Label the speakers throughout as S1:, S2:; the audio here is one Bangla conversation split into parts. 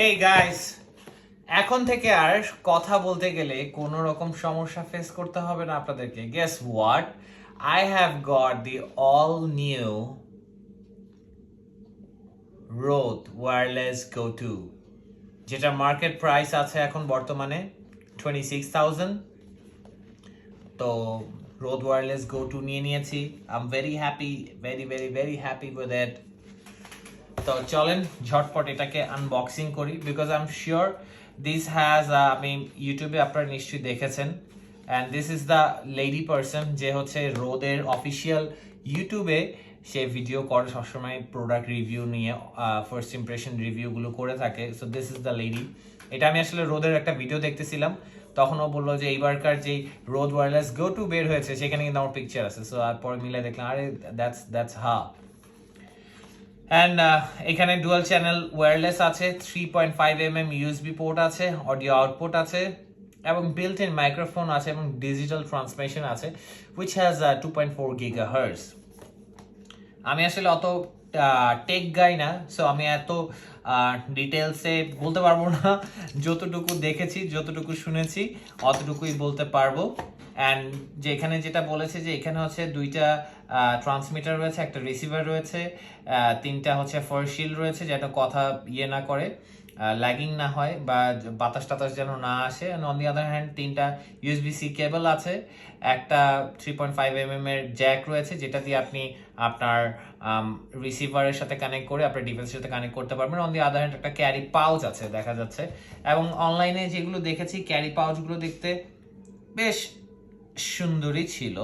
S1: Hey guys, এখন থেকে আর কথা বলতে গেলে কোনো রকম সমস্যা ফেস করতে হবে না আপনাদেরকে। Guess what? I have got the all new Rode Wireless Go 2 যেটা মার্কেট প্রাইস আছে এখন বর্তমানে 26,000। তো Rode Wireless Go 2 নিয়ে নিয়েছি। I'm very happy, very happy with it. তো চলেন ঝটপট এটাকে আনবক্সিং করি because I am sure this has আমি ইউটিউবে আপনারা নিশ্চয়ই দেখেছেন and this is the lady person যে হচ্ছে রোদের অফিসিয়াল ইউটিউবে সে ভিডিও করে সবসময় প্রোডাক্ট রিভিউ নিয়ে ফার্স্ট ইমপ্রেশন রিভিউগুলো করে থাকে। So this is the lady. এটা আমি আসলে রোদের একটা ভিডিও দেখতেছিলাম, তখন ও বললো যে এইবারকার যেই রোদ ওয়্যারলেস গো টু বের হয়েছে সেখানে কিন্তু আমার পিকচার আছে। সো আর পরে মিলে দেখলাম আরে দ্যাটস হা। অ্যান্ড এখানে ডুয়াল চ্যানেল ওয়্যারলেস আছে, 3.5mm ইউএসবি পোর্ট আছে, অডিও আউটপুট আছে এবং বিল্ট ইন মাইক্রোফোন আছে এবং ডিজিটাল ট্রান্সমিশন আছে উইচ হ্যাজ 2.4 GHz। আমি আসলে অত টেক গাই না, সো আমি এত ডিটেলসে বলতে পারবো না। যতটুকু দেখেছি যতটুকু শুনেছি অতটুকুই বলতে পারবো। অ্যান্ড যে এখানে যেটা বলেছে যে এখানে হচ্ছে দুইটা ট্রান্সমিটার রয়েছে, একটা রিসিভার রয়েছে, তিনটা হচ্ছে ফার্স্ট শিল্ড রয়েছে যেটা কথা না করে, ল্যাগিং না হয় বা বাতাস টাতাস যেন না আসে। অন দি আদার হ্যান্ড তিনটা ইউএসবি-সি কেবল আছে, একটা 3.5mm এর জ্যাক রয়েছে যেটা দিয়ে আপনি আপনার রিসিভারের সাথে কানেক্ট করে আপনার ডিভাইসের সাথে কানেক্ট করতে পারবেন। অন দি আদার হ্যান্ড একটা ক্যারি পাউচ আছে দেখা যাচ্ছে, এবং অনলাইনে যেগুলো দেখেছি ক্যারি পাউচগুলো দেখতে বেশ সুন্দরই ছিল,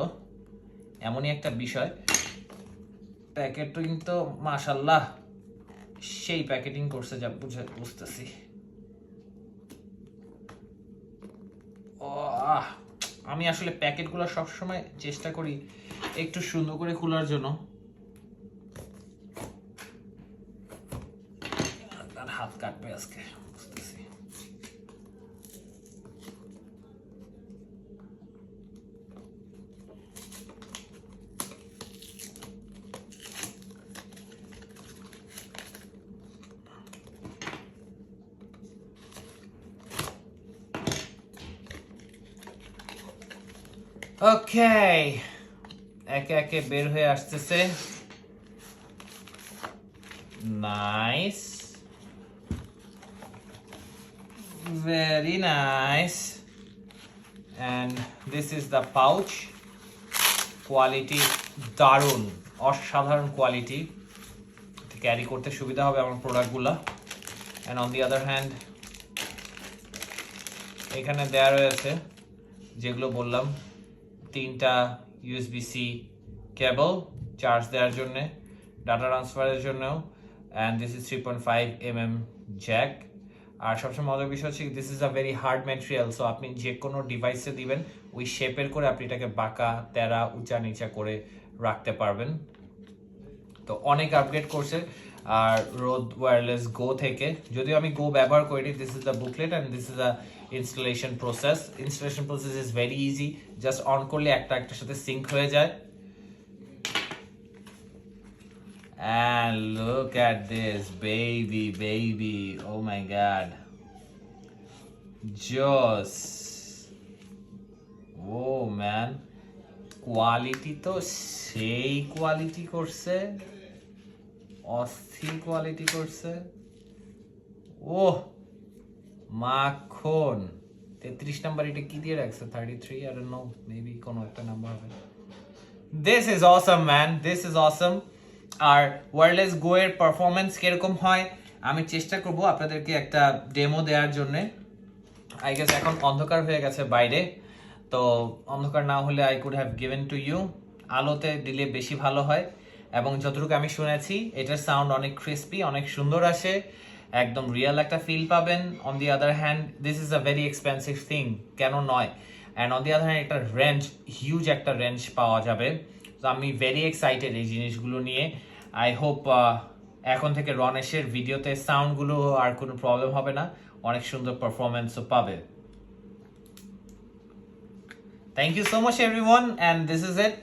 S1: এমনই একটা বিষয়। প্যাকেটটা কিন্তু মাশাআল্লাহ সেই প্যাকেটিং করছে যা বুঝতেছি। আমি আসলে প্যাকেটগুলো সবসময় চেষ্টা করি একটু সুন্দর করে খোলার জন্য। হাত কাটবে আজকে বুঝতেছি। ওকে, একে একে বের হয়ে আসতেছে। Nice, very nice. And this is the pouch. Quality দারুণ, অসাধারণ কোয়ালিটি, ক্যারি করতে সুবিধা হবে আমার প্রোডাক্টগুলো। And on the other hand এখানে দেয়া রয়েছে যেগুলো বললাম, তিনটা ইউএসবি-সি কেবল চার্জ দেওয়ার জন্য, ডাটা ট্রান্সফারের জন্যও, and this is 3.5mm jack. আর সবসময় মজার বিষয় হচ্ছে this is a very hard material, so আপনি যে কোনো ডিভাইসে দিবেন ওই শেপের করে আপনি এটাকে বাঁকা তেরা উঁচা নিচা করে রাখতে পারবেন। তো অনেক আপগ্রেড করছে আর রোদ ওয়্যারলেস গো থেকে, যদিও আমি গো ব্যবহার করিনি। This is the booklet and this is the installation process is very easy, just on করলে একটা একটার সাথে সিঙ্ক হয়ে যায়। And look at this baby, oh my god, just oh man, quality তো সেই কোয়ালিটি করছে, অস্থির কোয়ালিটি করছে। ওহ মাখন। 33 নাম্বার, এটা কি দিয়ে রাখছে? 33, I don't know, মেবি কোনো একটা নাম্বার হবে। This is awesome man, this is awesome. আর ওয়্যারলেস গো এর পারফরমেন্স কিরকম হয় আমি চেষ্টা করব আপনাদেরকে একটা ডেমো দেওয়ার জন্য। আই গেস এখন অন্ধকার হয়ে গেছে বাইরে, তো অন্ধকার না হলে I could have given to you. আলোতে দিলে বেশি ভালো হয়, এবং যতটুকু আমি শুনেছি এটার সাউন্ড অনেক ক্রিস্পি, অনেক সুন্দর আসে, একদম রিয়েল একটা ফিল পাবেন। On the other hand this is a very expensive thing, কেন নয়? And on the other hand একটা রেঞ্জ, হিউজ একটা রেঞ্জ পাওয়া যাবে। তো আমি ভেরি এক্সাইটেড এই জিনিসগুলো নিয়ে। আই হোপ এখন থেকে রনেশের ভিডিওতে সাউন্ডগুলো আর কোনো প্রবলেম হবে না, অনেক সুন্দর পারফরমেন্সও পাবে। Thank you so much everyone, and this is it.